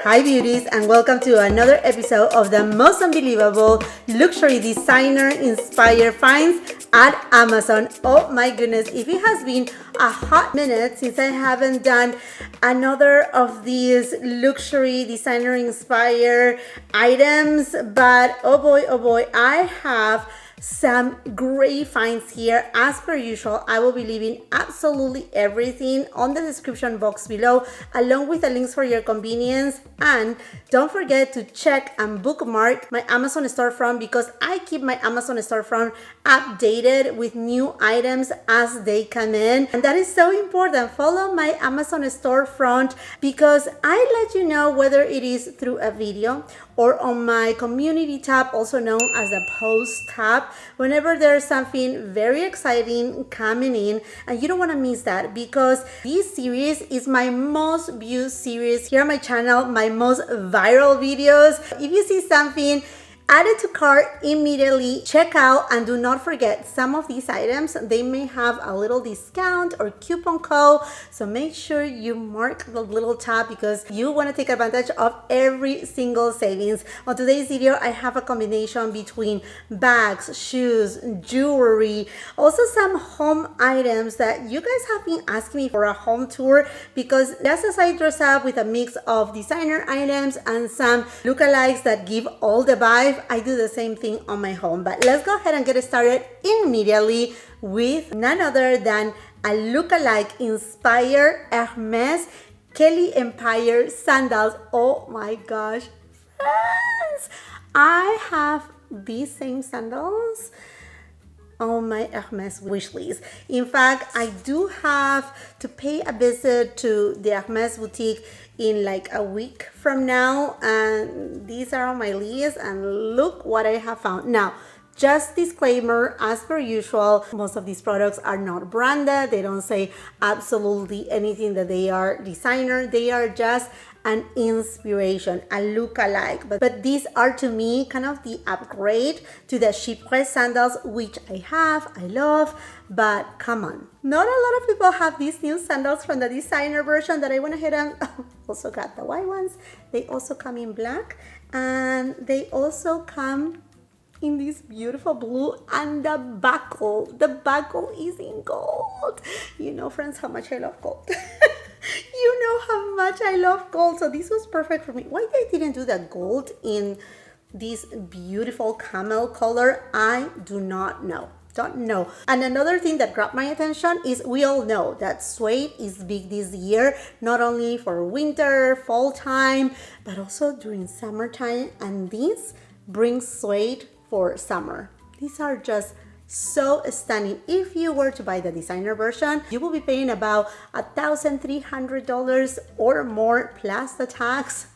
Hi beauties, and welcome to another episode of the most unbelievable luxury designer inspired finds at Amazon. Oh my goodness, if it has been a hot minute since I haven't done another of these luxury designer inspired items, but oh boy, I have some great finds here. As per usual, I will be leaving absolutely everything on the description box below, along with the links for your convenience. And don't forget to check and bookmark my Amazon storefront, because I keep my Amazon storefront updated with new items as they come in, and that is so important. Follow my Amazon storefront because I let you know whether it is through a video or on my community tab, also known as the post tab, whenever there's something very exciting coming in. And you don't want to miss that, because this series is my most viewed series here on my channel, my most viral videos. If you see something, add it to cart immediately, check out, and do not forget, some of these items, they may have a little discount or coupon code, so make sure you mark the little tab because you want to take advantage of every single savings. On today's video, I have a combination between bags, shoes, jewelry, also some home items that you guys have been asking me for a home tour, because just as I dress up with a mix of designer items and some lookalikes that give all the vibe, I do the same thing on my home. But let's go ahead and get started immediately with none other than a lookalike inspired Hermes Kelly Empire sandals. Oh my gosh, friends, I have these same sandals on my Hermes wish list. In fact, I do have to pay a visit to the Hermes boutique in like a week from now, and these are on my list, and look what I have found. Now, just disclaimer, as per usual, most of these products are not branded. They don't say absolutely anything that they are designer. They are just an inspiration, a look-alike. But these are, to me, kind of the upgrade to the Chypre sandals, which I love, but come on. Not a lot of people have these new sandals from the designer version that I went ahead and also got the white ones. They also come in black, and they also come in this beautiful blue, and the buckle is in gold. You know, friends, how much I love gold. You know how much I love gold, so this was perfect for me. Why they didn't do the gold in this beautiful camel color, I do not know. Don't know. And another thing that grabbed my attention is, we all know that suede is big this year, not only for winter, fall time, but also during summertime, and this brings suede for summer. These are just so stunning. If you were to buy the designer version, you will be paying about $1,300 or more plus the tax.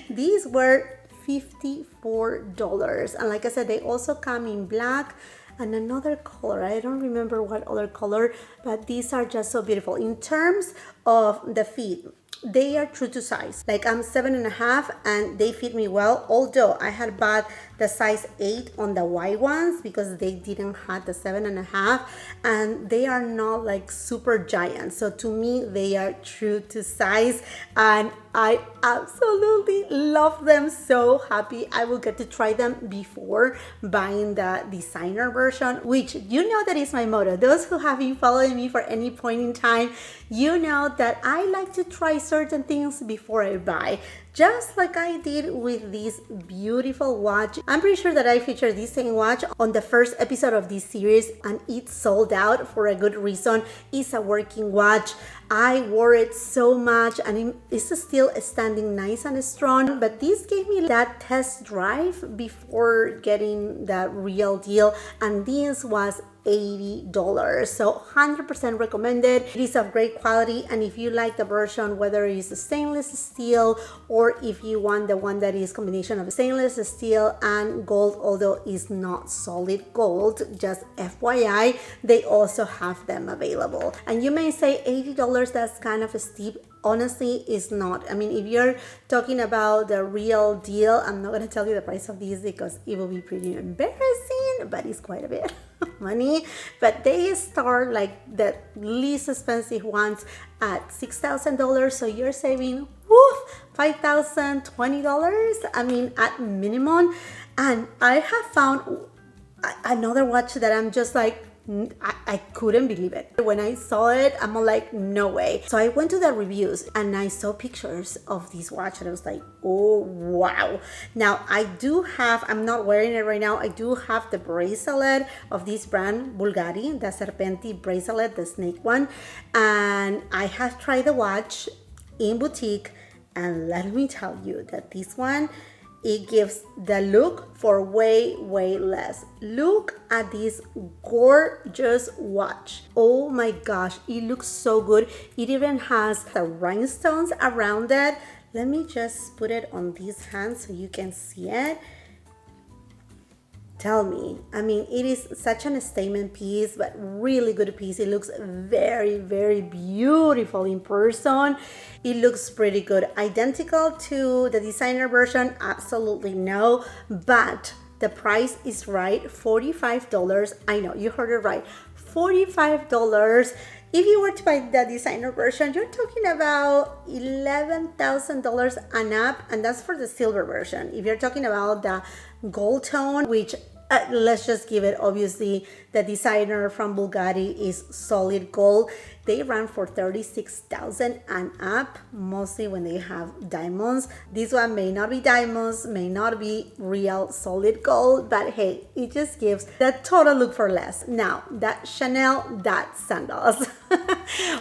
These were $54, and like I said, they also come in black and another color. I don't remember what other color, but these are just so beautiful. In terms of the fit, they are true to size. Like, I'm 7.5 and they fit me well, although I had bought the size 8 on the white ones because they didn't have the 7.5, and they are not like super giant. So to me, they are true to size, and I absolutely love them. So happy I will get to try them before buying the designer version, which you know that is my motto. Those who have been following me for any point in time, you know that I like to try certain things before I buy, just like I did with this beautiful watch. I'm pretty sure that I featured this same watch on the first episode of this series, and it sold out for a good reason. It's a working watch. I wore it so much, and it's still standing nice and strong, but this gave me that test drive before getting the real deal, and this was $80, so 100% recommended. It is of great quality, and if you like the version, whether it's stainless steel or if you want the one that is combination of stainless steel and gold, although it's not solid gold, just FYI, they also have them available. And you may say $80, that's kind of steep. Honestly, it's not. I mean, if you're talking about the real deal, I'm not going to tell you the price of these because it will be pretty embarrassing, but it's quite a bit of money. But they start like the least expensive ones at $6,000, so you're saving woof, $5,000, $20, I mean, at minimum. And I have found another watch that I'm just like, I couldn't believe it. When I saw it, I'm like, no way. So I went to the reviews and I saw pictures of this watch and I was like, oh, wow. Now I do have, I'm not wearing it right now, I do have the bracelet of this brand, Bulgari, the Serpenti bracelet, the snake one. And I have tried the watch in boutique, and let me tell you that this one, it gives the look for way less. Look at this gorgeous watch. Oh my gosh, it looks so good. It even has the rhinestones around it. Let me just put it on this hand so you can see it. Tell me, I mean, it is such a statement piece, but really good piece. It looks very beautiful in person. It looks pretty good. Identical to the designer version? Absolutely no, but the price is right, $45. I know, you heard it right, $45. If you were to buy the designer version, you're talking about $11,000 and up, and that's for the silver version. If you're talking about the gold tone, which let's just give it, obviously the designer from Bulgari is solid gold, they run for $36,000 and up, mostly when they have diamonds. This one may not be diamonds, may not be real solid gold, but hey, it just gives the total look for less. Now, that Chanel Dot sandals.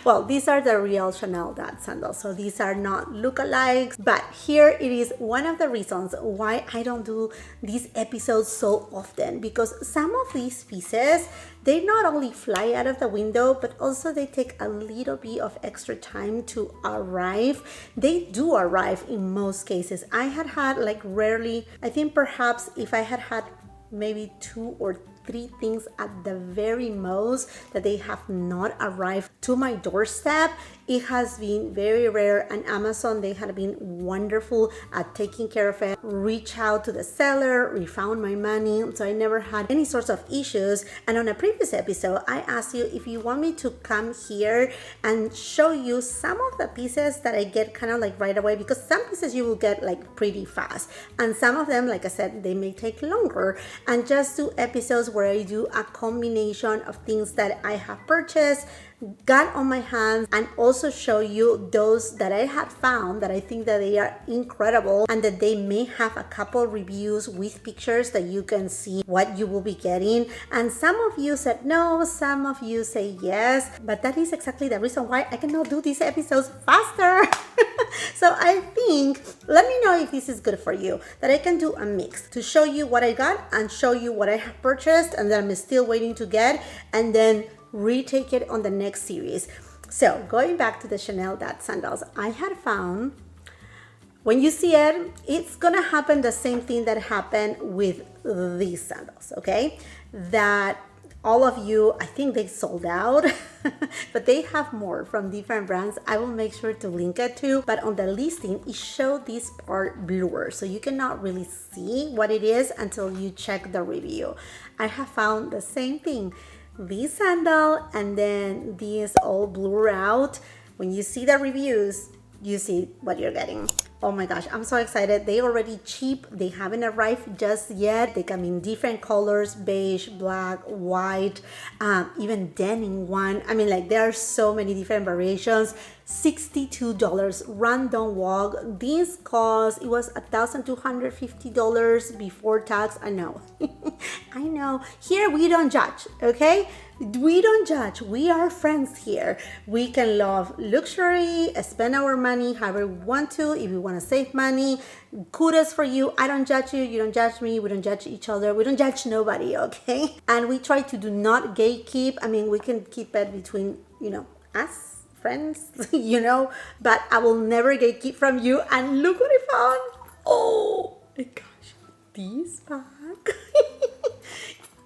Well, these are the real Chanel Dot sandals, so these are not lookalikes, but here it is one of the reasons why I don't do these episodes so often, because some of these pieces, they not only fly out of the window, but also they take a little bit of extra time to arrive. They do arrive in most cases. I had like rarely, I think perhaps if I had maybe 2 or 3 things at the very most that they have not arrived to my doorstep. It has been very rare, and Amazon, they have been wonderful at taking care of it. Reach out to the seller, refund my money, so I never had any sorts of issues. And on a previous episode, I asked you if you want me to come here and show you some of the pieces that I get kind of like right away, because some pieces you will get like pretty fast, and some of them, like I said, they may take longer, and just do episodes where I do a combination of things that I have purchased, got on my hands, and also show you those that I had found that I think that they are incredible, and that they may have a couple reviews with pictures that you can see what you will be getting. And some of you said no, some of you say yes, but that is exactly the reason why I cannot do these episodes faster. So I think, let me know if this is good for you, that I can do a mix to show you what I got and show you what I have purchased and that I'm still waiting to get, and then retake it on the next series. So going back to the Chanel Dot sandals, I had found, when you see it, it's gonna happen the same thing that happened with these sandals, okay? That all of you, I think they sold out, but they have more from different brands. I will make sure to link it too, but on the listing, it showed this part bluer, so you cannot really see what it is until you check the review. I have found the same thing. This sandal and then these all blur out. When you see the reviews, you see what you're getting. Oh my gosh, I'm so excited. They already cheap. They haven't arrived just yet. They come in different colors, beige, black, white, even denim one. I mean, like, there are so many different variations. $62 random walk. This cost, it was $1,250 before tax. I know. I know. Here we don't judge, okay? We don't judge. We are friends here. We can love luxury, spend our money however we want to. If we want to save money, kudos for you. I don't judge you. You don't judge me. We don't judge each other. We don't judge nobody, okay? And we try to do not gatekeep. I mean, we can keep it between, you know, us friends, you know, but I will never gatekeep from you. And look what I found. Oh my gosh, this bag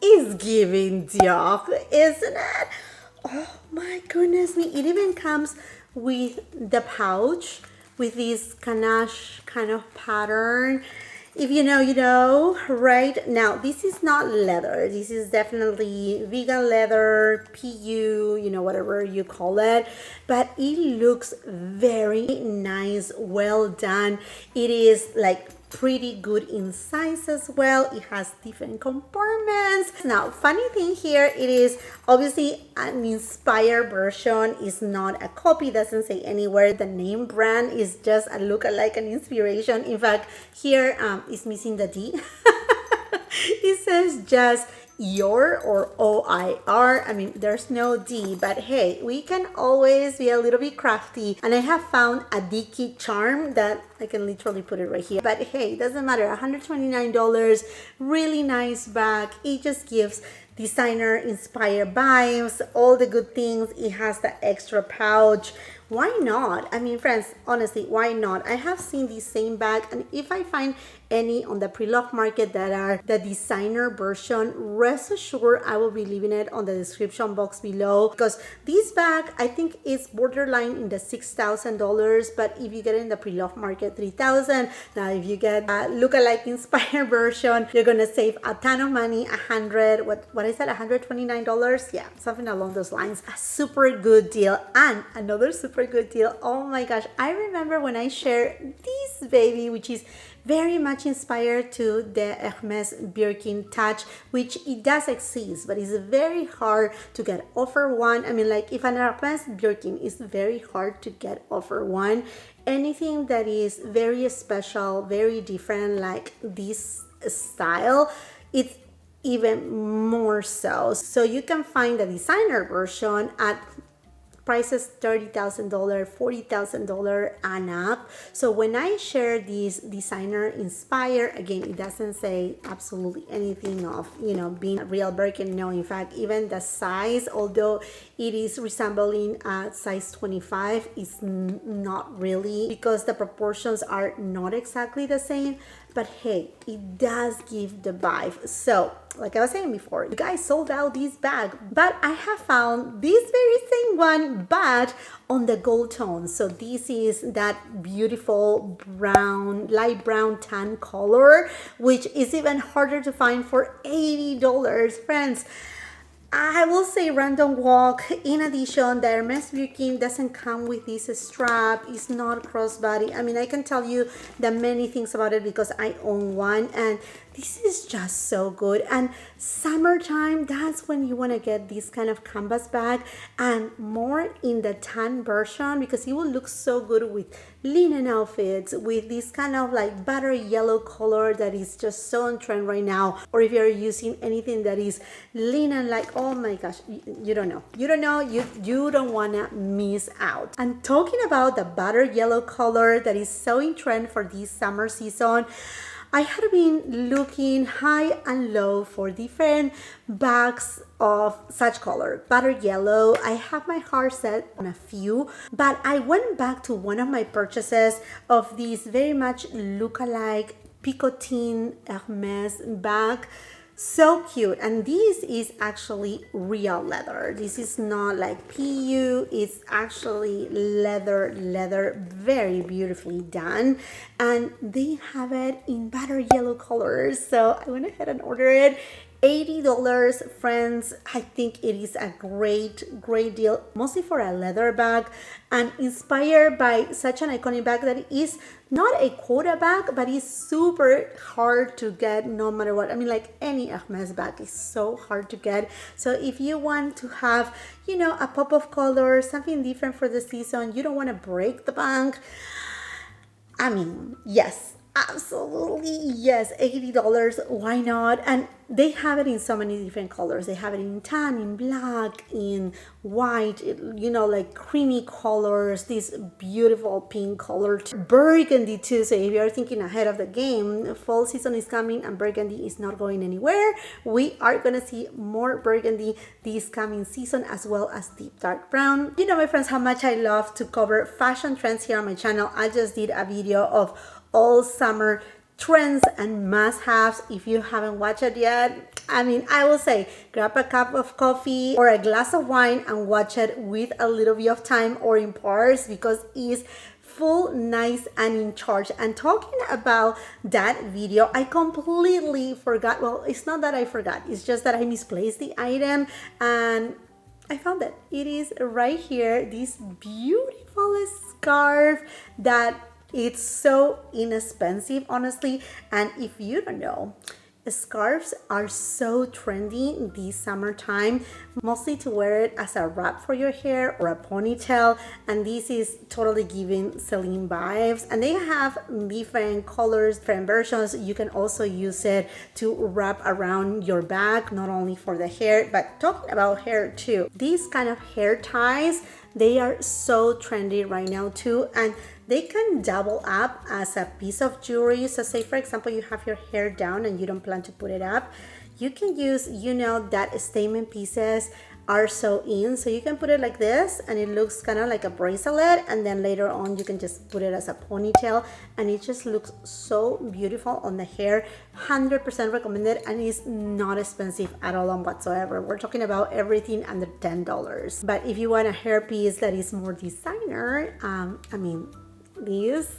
is giving Dior, isn't it? Oh my goodness me. It even comes with the pouch with this ganache kind of pattern. If you know, you know. Right now, this is not leather. This is definitely vegan leather, PU, you know, whatever you call it. But it looks very nice, well done. It is like pretty good in size as well. It has different compartments. Now, funny thing here, it is obviously an inspired version. Is not a copy, doesn't say anywhere the name brand, is just a look-alike, an inspiration. In fact, here is missing the D. It says just your or OIR. I mean, there's no D, but hey, we can always be a little bit crafty. And I have found a Dicky charm that I can literally put it right here. But hey, it doesn't matter. $129, really nice bag. It just gives designer inspired vibes, all the good things. It has the extra pouch. Why not? I mean, friends, honestly, why not? I have seen the same bag, and if I find any on the pre-loved market that are the designer version, rest assured I will be leaving it on the description box below, because this bag I think is borderline in the $6,000, but if you get it in the pre-loved market, $3,000. Now if you get a look-alike inspired version, you're gonna save a ton of money. What I said, $129? Yeah, something along those lines. A super good deal. And another super good deal, oh my gosh, I remember when I shared this baby, which is very much inspired to the Hermes Birkin touch, which it does exist, but it's very hard to get offer one. I mean, like if an Hermes Birkin is very hard to get offer one, anything that is very special, very different, like this style, it's even more so. So you can find the designer version at prices $30,000, $40,000 and up. So when I share this designer inspired, again, it doesn't say absolutely anything of, you know, being a real Birkin. No, in fact, even the size, although it is resembling a size 25, is not really, because the proportions are not exactly the same. But hey, it does give the vibe. So like I was saying before, you guys sold out this bag, but I have found this very same one, but on the gold tone. So this is that beautiful brown, light brown tan color, which is even harder to find for $80, friends. I will say random walk. In addition, the Hermes Birkin doesn't come with this strap. It's not crossbody. I mean, I can tell you the many things about it because I own one, and this is just so good. And summertime, that's when you want to get this kind of canvas bag, and more in the tan version, because it will look so good with linen outfits, with this kind of like butter yellow color that is just so on trend right now. Or if you're using anything that is linen, like, oh my gosh, you don't know, you don't want to miss out. And talking about the butter yellow color that is so in trend for this summer season, I had been looking high and low for different bags of such color, butter yellow. I have my heart set on a few, but I went back to one of my purchases of this very much look-alike picotine Hermes bag. So cute. And this is actually real leather. This is not like PU, it's actually leather, very beautifully done. And they have it in butter yellow colors. So I went ahead and ordered it. $80, friends. I think it is a great deal, mostly for a leather bag, and inspired by such an iconic bag that is not a quota bag, but it's super hard to get no matter what. I mean, like any Hermes bag is so hard to get. So if you want to have, you know, a pop of color, something different for the season, you don't want to break the bank, I mean, yes, absolutely yes, $80, why not? And they have it in so many different colors. They have it in tan, in black, in white, you know, like creamy colors, this beautiful pink color, burgundy too. So if you're thinking ahead of the game, fall season is coming and burgundy is not going anywhere. We are gonna see more burgundy this coming season, as well as deep dark brown. You know, my friends, how much I love to cover fashion trends here on my channel. I just did a video of all summer trends and must-haves. If you haven't watched it yet, I mean, I will say grab a cup of coffee or a glass of wine and watch it with a little bit of time or in parts, because it's full, nice, and in charge. And talking about that video, I completely forgot. Well, it's not that I forgot, it's just that I misplaced the item and I found it. It is right here, this beautiful scarf that it's so inexpensive, honestly. And if you don't know, scarves are so trendy this summertime, mostly to wear it as a wrap for your hair or a ponytail, and this is totally giving Celine vibes. And they have different colors, different versions. You can also use it to wrap around your back, not only for the hair, but talking about hair too. These kind of hair ties, they are so trendy right now too, and they can double up as a piece of jewelry. So say for example, you have your hair down and you don't plan to put it up. You can use, you know, that statement pieces are so in. So you can put it like this and it looks kind of like a bracelet. And then later on, you can just put it as a ponytail and it just looks so beautiful on the hair. 100% recommended, and it's not expensive at all on whatsoever. We're talking about everything under $10. But if you want a hair piece that is more designer, I mean, these,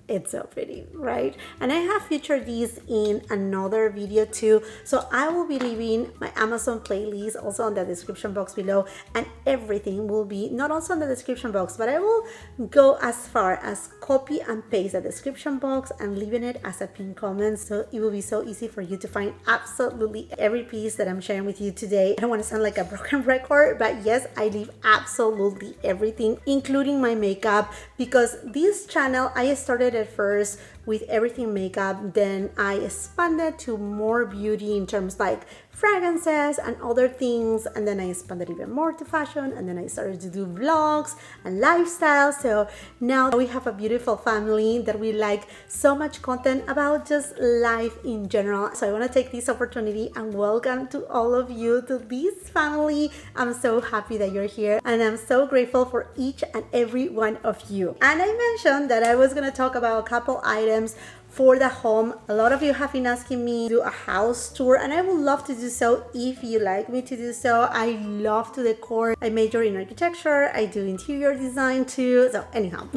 it's so pretty, right? And I have featured these in another video too, so I will be leaving my Amazon playlist also on the description box below, and everything will be not also in the description box, but I will go as far as copy and paste the description box and leaving it as a pinned comment, so it will be so easy for you to find absolutely every piece that I'm sharing with you today. I don't want to sound like a broken record, but yes, I leave absolutely everything, including my makeup, because this channel, I started at first with everything makeup, then I expanded to more beauty in terms like fragrances and other things, and then I expanded even more to fashion, and then I started to do vlogs and lifestyle. So now we have a beautiful family that we like so much content about just life in general. So I want to take this opportunity and welcome to all of you to this family. I'm so happy that you're here, and I'm so grateful for each and every one of you. And I mentioned that I was going to talk about a couple items for the home. A lot of you have been asking me to do a house tour, and I would love to do so if you like me to do so. I love to decor. I major in architecture. I do interior design too. So anyhow,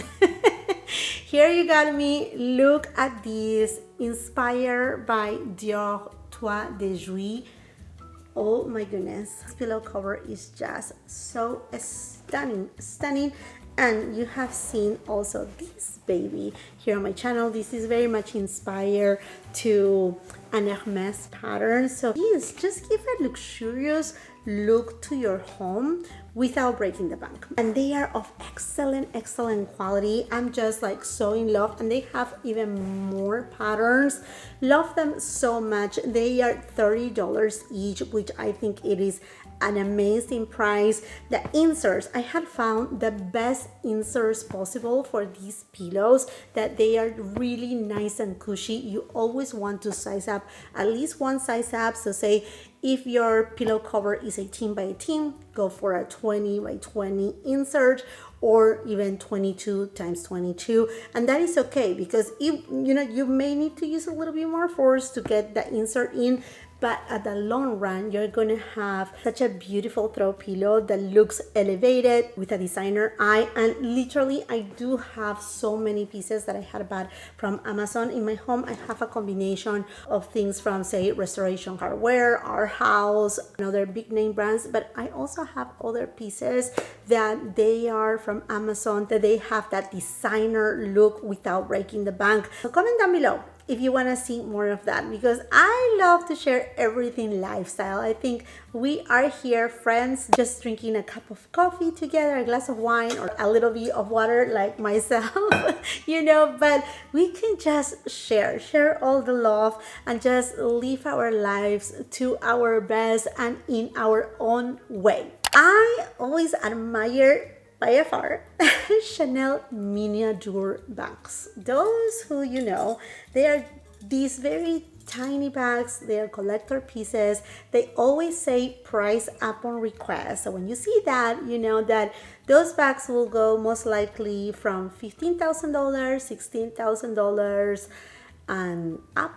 here you got me. Look at this, inspired by Dior Toit de Jouy. Oh my goodness, this pillow cover is just so stunning. And you have seen also this baby here on my channel. This is very much inspired to an Hermes pattern. So please just give a luxurious look to your home without breaking the bank. And they are of excellent quality. I'm just like so in love, and they have even more patterns. Love them so much. They are $30 each, which I think it is an amazing price. The inserts, I had found the best inserts possible for these pillows, that they are really nice and cushy. You always want to size up at least one size up. So say if your pillow cover is 18 by 18, go for a 20 by 20 insert, or even 22 times 22, and that is okay, because if you know, you may need to use a little bit more force to get the insert in, but at the long run, you're gonna have such a beautiful throw pillow that looks elevated with a designer eye. And literally, I do have so many pieces that I had bought from Amazon in my home. I have a combination of things from, say, Restoration Hardware, Our House, and other big name brands, but I also have other pieces that they are from Amazon, that they have that designer look without breaking the bank. So comment down below if you want to see more of that, because I love to share everything lifestyle. I think we are here friends, just drinking a cup of coffee together, a glass of wine, or a little bit of water like myself, you know, but we can just share all the love and just live our lives to our best and in our own way. I always admire by far Chanel miniature bags. Those who you know, they are these very tiny bags. They are collector pieces. They always say price upon request. So when you see that, you know that those bags will go most likely from $15,000, $16,000 and up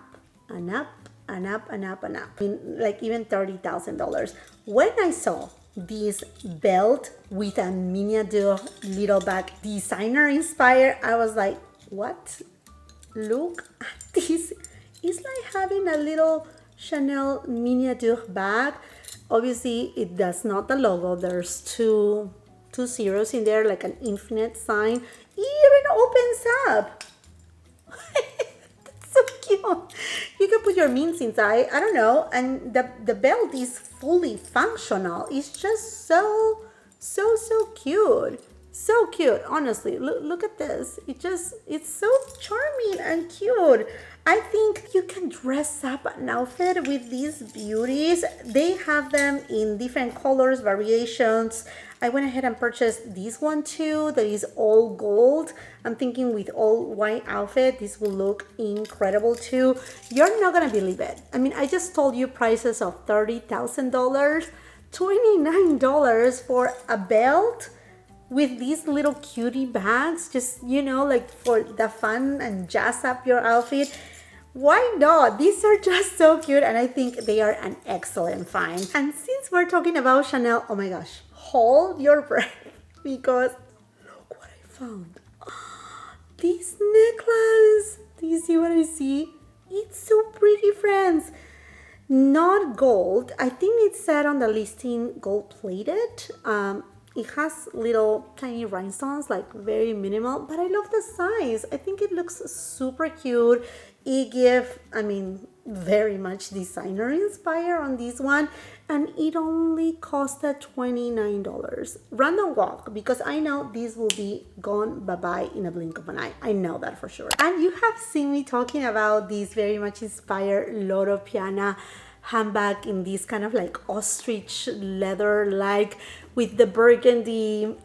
and up and up and up and up. I mean, like even $30,000. When I saw this belt with a miniature little bag, designer inspired. I was like, what? Look at this. It's like having a little Chanel miniature bag. Obviously, it does not the logo. There's two zeros in there, like an infinite sign. It even opens up. That's so cute. You can put your mints inside. I don't know. And the belt is fully functional. It's just so cute. So cute, honestly. Look at this. It's so charming and cute. I think you can dress up an outfit with these beauties. They have them in different colors, variations. I went ahead and purchased this one too, that is all gold. I'm thinking with all white outfit, this will look incredible too. You're not gonna believe it. I mean, I just told you prices of $30,000, $29 for a belt with these little cutie bags, just, you know, like for the fun and jazz up your outfit. Why not? These are just so cute, and I think they are an excellent find. And since we're talking about Chanel, oh my gosh, hold your breath, because look what I found. This necklace. Do you see what I see? It's so pretty, friends. Not gold. I think it said on the listing gold plated. It has little tiny rhinestones, like very minimal, but I love the size. I think it looks super cute. It gives, I mean, very much designer inspired on this one, and it only costed $29. Random walk, because I know this will be gone bye-bye in a blink of an eye. I know that for sure. And you have seen me talking about this very much inspired Loro Piana handbag in this kind of like ostrich leather, like with the burgundy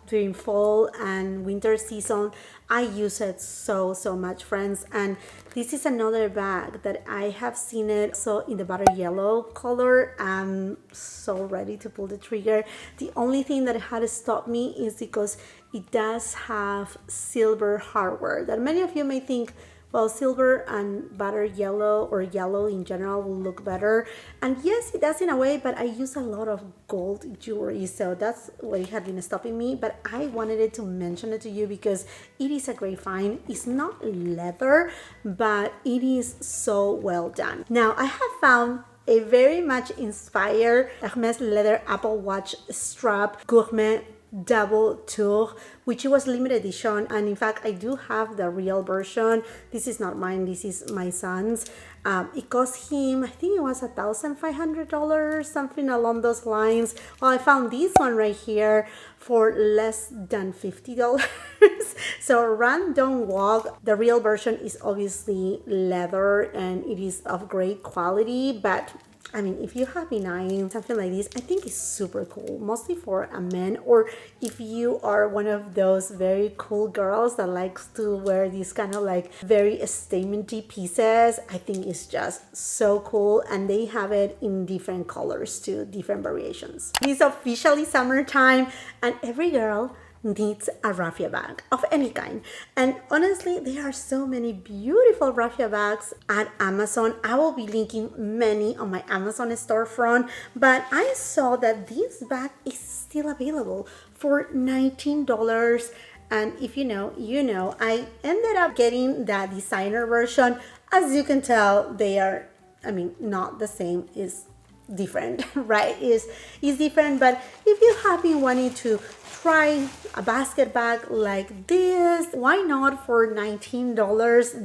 during fall and winter season. I use it so much, friends. And this is another bag that I have seen it so in the butter yellow color. I'm so ready to pull the trigger. The only thing that had to stop me is because it does have silver hardware that many of you may think, well, silver and butter yellow or yellow in general will look better. And yes, it does in a way, but I use a lot of gold jewelry, so that's what had been stopping me. But I wanted to mention it to you because it is a great find. It's not leather, but it is so well done. Now, I have found a very much inspired Hermes leather Apple Watch strap gourmet double tour, which was limited edition, and in fact I do have the real version. This is not mine, this is my son's. It cost him, I think it was $1,500, something along those lines. Well, I found this one right here for less than $50. So random walk. The real version is obviously leather and it is of great quality, but I mean, if you have been eyeing something like this, I think it's super cool, mostly for a man, or if you are one of those very cool girls that likes to wear these kind of like very statementy pieces. I think it's just so cool, and they have it in different colors too, different variations. It's officially summertime, and every girl needs a raffia bag of any kind. And honestly, there are so many beautiful raffia bags at Amazon. I will be linking many on my Amazon storefront, but I saw that this bag is still available for $19. And if you know, you know. I ended up getting the designer version. As you can tell, they are, I mean, not the same, is different, right? Is different. But if you have been wanting to try a basket bag like this, why not for $19?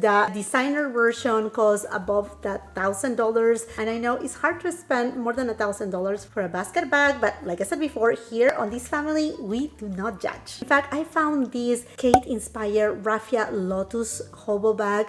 The designer version costs above that $1,000, and I know it's hard to spend more than $1,000 for a basket bag, but like I said before, here on this family we do not judge. In fact, I found this Kate inspired raffia lotus hobo bag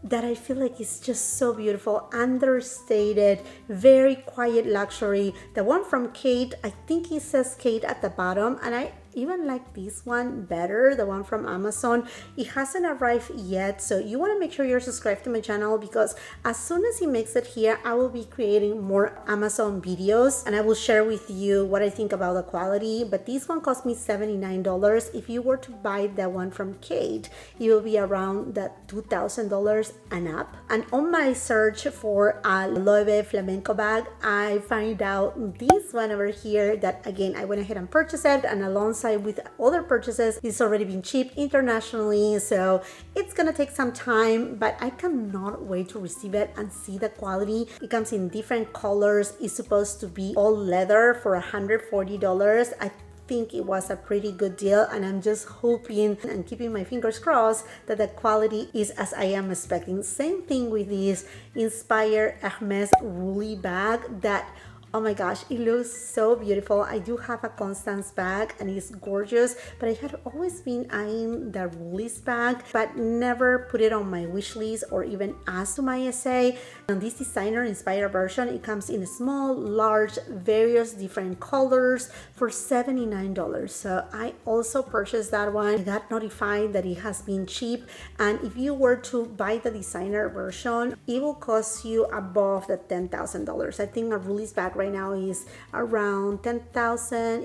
that I feel like is just so beautiful, understated, very quiet luxury. The one from Kate, I think it says Kate at the bottom, and even like this one better, the one from Amazon. It hasn't arrived yet, so you want to make sure you're subscribed to my channel, because as soon as it makes it here, I will be creating more Amazon videos and I will share with you what I think about the quality. But this one cost me $79. If you were to buy the one from Kate, it will be around that $2,000 and up. And on my search for a Loewe flamenco bag, I find out this one over here that again I went ahead and purchased it, and alongside with other purchases, it's already been shipped internationally, so it's gonna take some time, but I cannot wait to receive it and see the quality. It comes in different colors. It's supposed to be all leather for $140. I think it was a pretty good deal, and I'm just hoping and keeping my fingers crossed that the quality is as I am expecting. Same thing with this Inspire Hermes Ruly bag that, oh my gosh, it looks so beautiful. I do have a Constance bag and it's gorgeous, but I had always been eyeing the Ruly's bag, but never put it on my wish list or even asked to my essay. And this designer inspired version, it comes in small, large, various different colors for $79. So I also purchased that one. I got notified that it has been cheap, and if you were to buy the designer version, it will cost you above the $10,000. I think a Ruly's bag right now is around $10,000,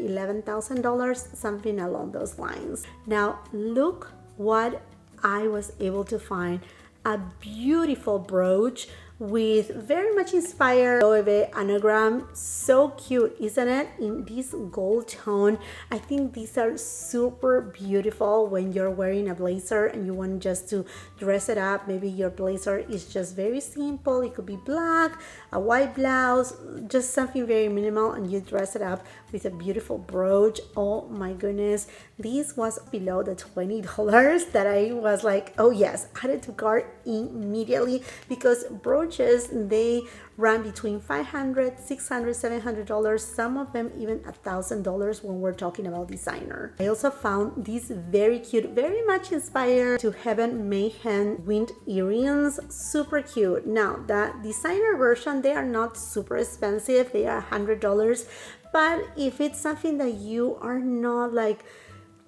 $11,000, something along those lines. Now look what I was able to find. A beautiful brooch with very much inspired Loewe anagram. So cute, isn't it? In this gold tone. I think these are super beautiful when you're wearing a blazer and you want just to dress it up. Maybe your blazer is just very simple. It could be black, a white blouse, just something very minimal, and you dress it up with a beautiful brooch. Oh my goodness, this was below the $20 that I was like, oh yes, add it to cart immediately, because brooches, they run between $500, $600, $700, some of them even $1,000 when we're talking about designer. I also found these very cute, very much inspired to Heaven Mayhem wind earrings. Super cute. Now the designer version, they are not super expensive, they are $100, but if it's something that you are not like,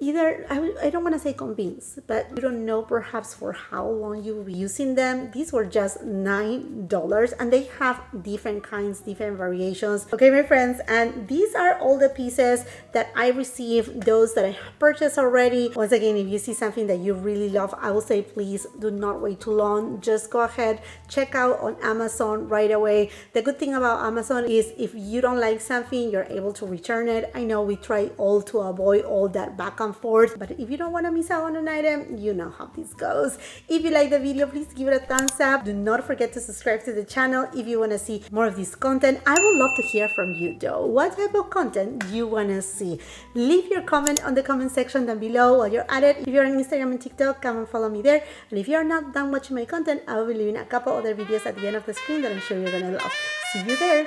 either, I don't want to say convinced, but you don't know perhaps for how long you will be using them. These were just $9, and they have different kinds, different variations. Okay, my friends, and these are all the pieces that I received, those that I have purchased already. Once again, if you see something that you really love, I will say please do not wait too long. Just go ahead, check out on Amazon right away. The good thing about Amazon is if you don't like something, you're able to return it. I know we try all to avoid all that back and forth, but if you don't want to miss out on an item, you know how this goes. If you like the video, please give it a thumbs up. Do not forget to subscribe to the channel if you want to see more of this content. I would love to hear from you though. What type of content you want to see? Leave your comment on the comment section down below. While you're at it, if you're on Instagram and TikTok, come and follow me there. And if you're not done watching my content, I will be leaving a couple other videos at the end of the screen that I'm sure you're gonna love. See you there.